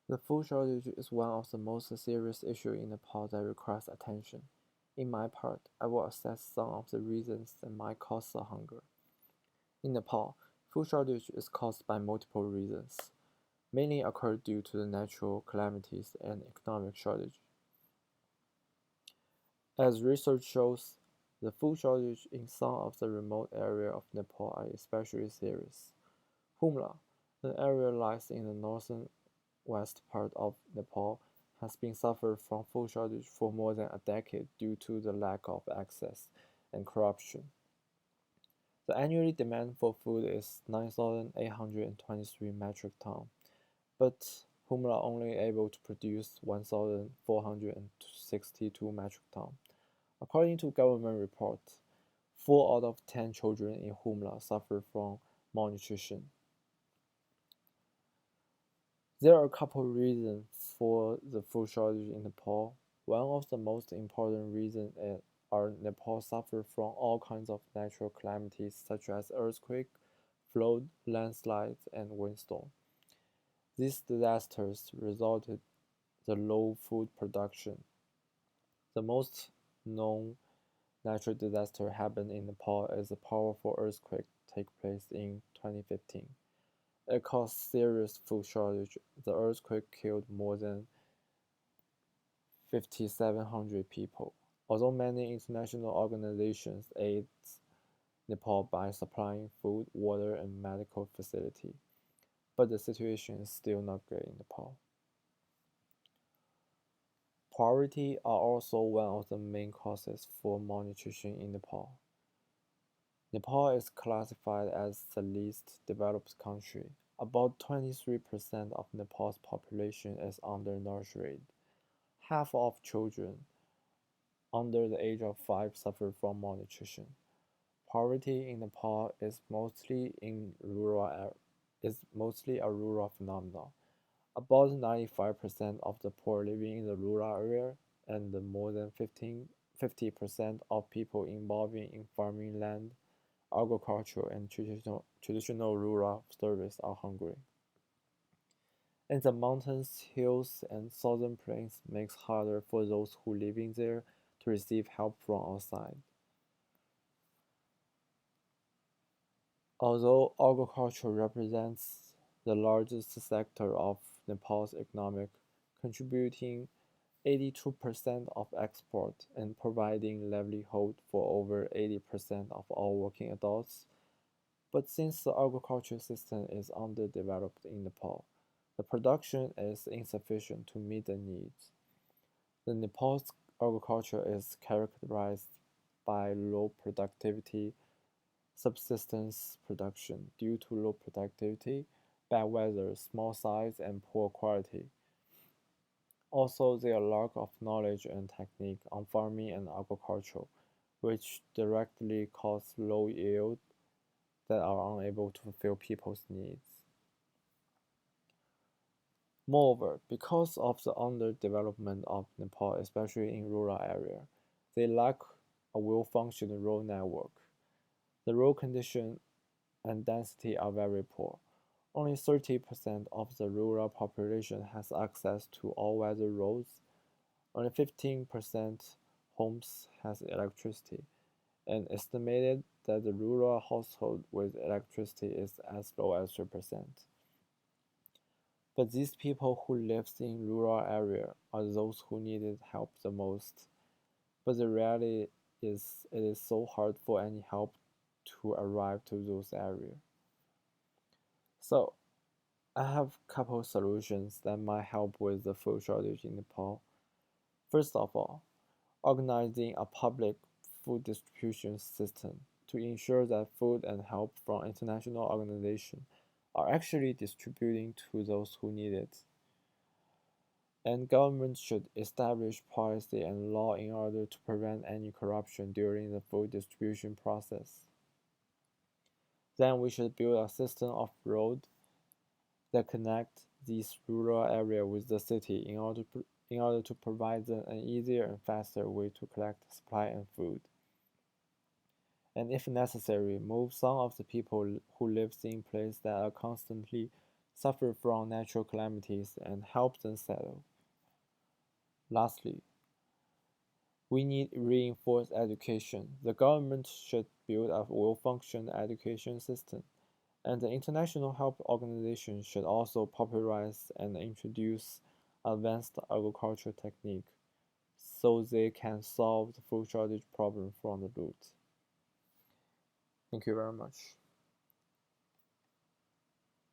The food shortage is one of the most serious issues in Nepal that requires attention. In my part, I will assess some of the reasons that might cause the hunger. In Nepal, food shortage is caused by multiple reasons, mainly occur due to the natural calamities and economic shortage. As research shows, the food shortage in some of the remote areas of Nepal are especially serious. Humla, an area lies in the northern west part of Nepal, has been suffering from food shortage for more than a decade due to the lack of access and corruption. The annual demand for food is 9,823 metric tons, but Humla only able to produce 1,462 metric tons. According to government reports, 4 out of 10 children in Humla suffer from malnutrition. There are a couple reasons for the food shortage in Nepal. One of the most important reasons are Nepal suffers from all kinds of natural calamities such as earthquake, flood, landslides, and windstorm. These disasters resulted the low food production. The most known natural disaster happened in Nepal is a powerful earthquake take place in 2015. It caused serious food shortage. The earthquake killed more than 5,700 people. Although many international organizations aid Nepal by supplying food, water, and medical facility, but the situation is still not great in Nepal. Poverty are also one of the main causes for malnutrition in Nepal. Nepal is classified as the least developed country. About 23% of Nepal's population is undernourished. Half of children under the age of 5 suffer from malnutrition. Poverty in Nepal is mostly a rural phenomenon. About 95% of the poor living in the rural area and more than 50% of people involving in farming land, agriculture, and traditional rural service are hungry. And the mountains, hills, and southern plains makes harder for those who live in there to receive help from outside. Although agriculture represents the largest sector of Nepal's economic, contributing 82% of export and providing livelihood for over 80% of all working adults, but since the agriculture system is underdeveloped in Nepal, the production is insufficient to meet the needs. The Nepal's agriculture is characterized by low productivity, subsistence production due to low productivity, bad weather, small size, and poor quality. Also, their lack of knowledge and technique on farming and agriculture, which directly cause low yield that are unable to fulfill people's needs. Moreover, because of the underdevelopment of Nepal, especially in rural areas, they lack a well-functioning road network. The road condition and density are very poor. Only 30% of the rural population has access to all-weather roads. Only 15% homes has electricity, and estimated that the rural household with electricity is as low as 3%. But these people who live in rural area are those who needed help the most. But the reality is it is so hard for any help to arrive to those areas. So I have a couple solutions that might help with the food shortage in Nepal. First of all, organizing a public food distribution system to ensure that food and help from international organizations are actually distributing to those who need it. And governments should establish policy and law in order to prevent any corruption during the food distribution process. Then we should build a system of roads that connect these rural areas with the city in order to provide them an easier and faster way to collect supply and food. And if necessary, move some of the people who live in places that are constantly suffer from natural calamities and help them settle. Lastly, we need reinforced education. The government should build a well-functioning education system, and the international help organizations should also popularize and introduce advanced agricultural technique so they can solve the food shortage problem from the root. Thank you very much.